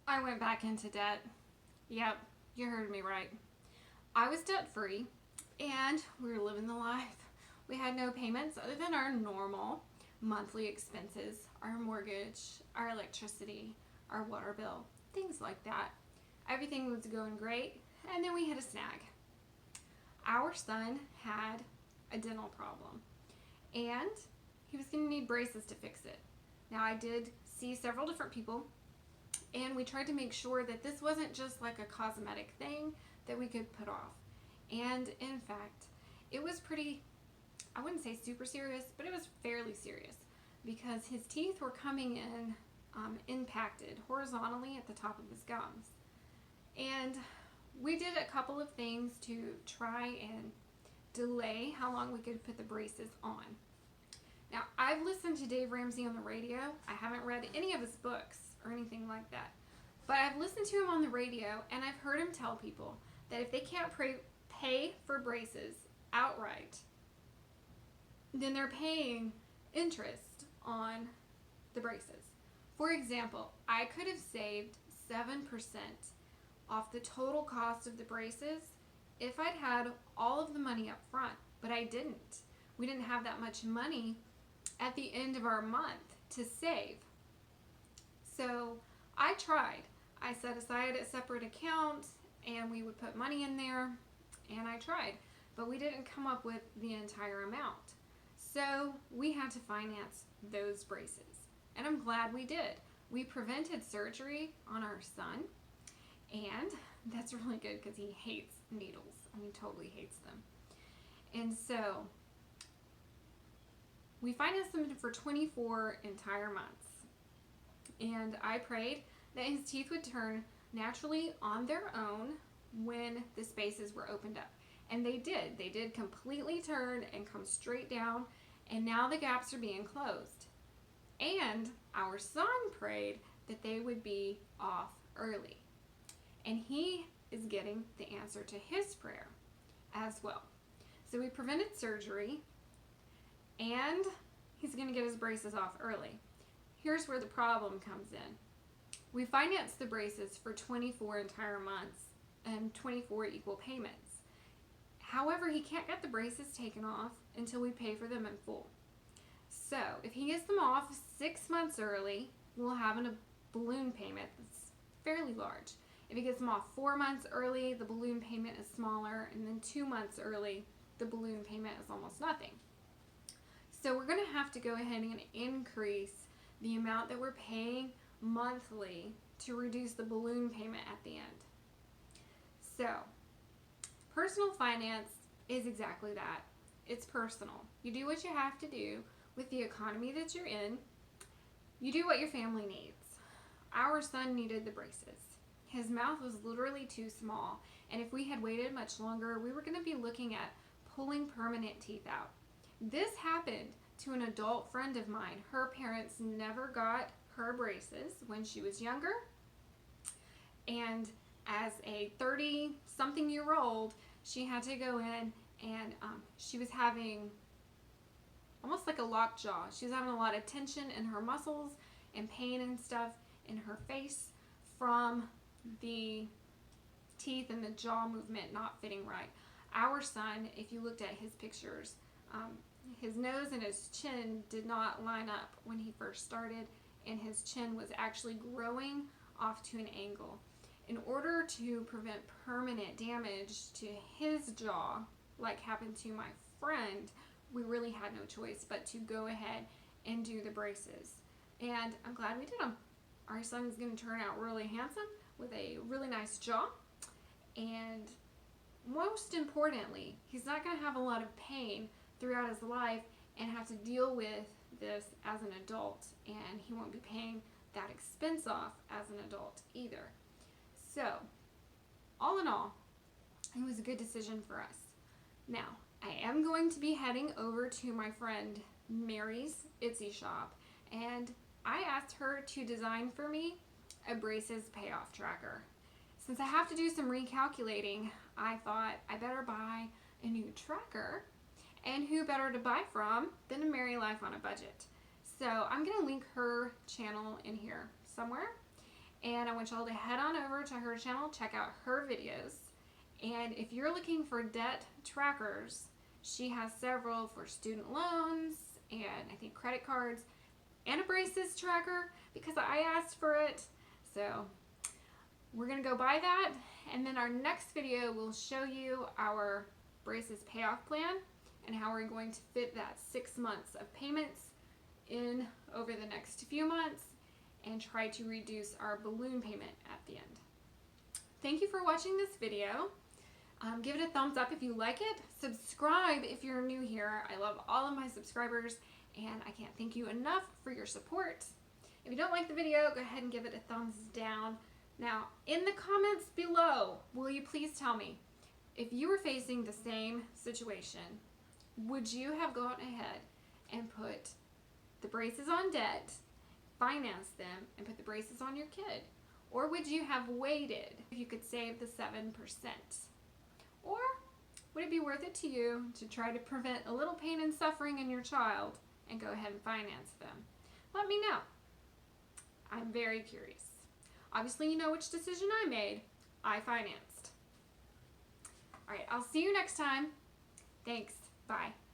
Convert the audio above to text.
I went back into debt. Yep, you heard me right. I was debt free and we were living the life. We had no payments other than our normal monthly expenses, our mortgage, our electricity, our water bill, things like that. Everything was going great, and then we had a snag. Our son had a dental problem and he was going to need braces to fix it. Now, I did see several different people, and we tried to make sure that this wasn't just like a cosmetic thing that we could put off. And in fact, it was pretty, I wouldn't say super serious, but it was fairly serious because his teeth were coming in impacted horizontally at the top of his gums. And we did a couple of things to try and delay how long we could put the braces on. Now, I've listened to Dave Ramsey on the radio. I haven't read any of his books or anything like that. But I've listened to him on the radio, and I've heard him tell people that if they can't pay for braces outright, then they're paying interest on the braces. For example, I could have saved 7% off the total cost of the braces if I'd had all of the money up front, but I didn't. We didn't have that much money at the end of our month to save. So I tried. I set aside a separate account and we would put money in there, and I tried, but we didn't come up with the entire amount. So we had to finance those braces, and I'm glad we did. We prevented surgery on our son, and that's really good because he hates needles. I mean, totally hates them. And so we financed them for 24 entire months. And I prayed that his teeth would turn naturally on their own when the spaces were opened up. And they did. They did completely turn and come straight down. And now the gaps are being closed. And our son prayed that they would be off early. And he is getting the answer to his prayer as well. So we prevented surgery, and he's going to get his braces off early. Here's where the problem comes in. We financed the braces for 24 entire months and 24 equal payments. However, he can't get the braces taken off until we pay for them in full. So if he gets them off 6 months early, we'll have a balloon payment that's fairly large. If he gets them off 4 months early, the balloon payment is smaller, and then 2 months early, the balloon payment is almost nothing. So we're going to have to go ahead and increase the amount that we're paying monthly to reduce the balloon payment at the end. So, personal finance is exactly that. It's personal. You do what you have to do with the economy that you're in. You do what your family needs. Our son needed the braces. His mouth was literally too small, and if we had waited much longer, we were going to be looking at pulling permanent teeth out. This happened to an adult friend of mine. Her parents never got her braces when she was younger, and as a 30-something-year-old, she had to go in, and she was having almost like a locked jaw. She was having a lot of tension in her muscles and pain and stuff in her face from the teeth and the jaw movement not fitting right. Our son, if you looked at his pictures, his nose and his chin did not line up when he first started, and his chin was actually growing off to an angle. In order to prevent permanent damage to his jaw, like happened to my friend, we really had no choice but to go ahead and do the braces. And I'm glad we did them. Our son's going to turn out really handsome with a really nice jaw, and most importantly, he's not going to have a lot of pain throughout his life and have to deal with this as an adult, and he won't be paying that expense off as an adult either. So, all in all, it was a good decision for us. Now, I am going to be heading over to my friend Mary's Etsy shop, and I asked her to design for me a braces payoff tracker. Since I have to do some recalculating, I thought I better buy a new tracker, and who better to buy from than a Mary Life on a Budget. So I'm going to link her channel in here somewhere, And I want y'all to head on over to her channel, check out her videos. And if you're looking for debt trackers, she has several for student loans and I think credit cards and a braces tracker because I asked for it. So we're going to go buy that. And then our next video will show you our braces payoff plan and how we're going to fit that 6 months of payments in over the next few months and try to reduce our balloon payment at the end. Thank you for watching this video. Give it a thumbs up if you like it. Subscribe if you're new here. I love all of my subscribers and I can't thank you enough for your support. If you don't like the video, go ahead and give it a thumbs down. Now, in the comments below, will you please tell me, if you were facing the same situation, would you have gone ahead and put the braces on debt, finance them, and put the braces on your kid? Or would you have waited if you could save the 7%? Or would it be worth it to you to try to prevent a little pain and suffering in your child and go ahead and finance them? Let me know. I'm very curious. Obviously, you know which decision I made. I financed. All right, I'll see you next time. Thanks. Bye.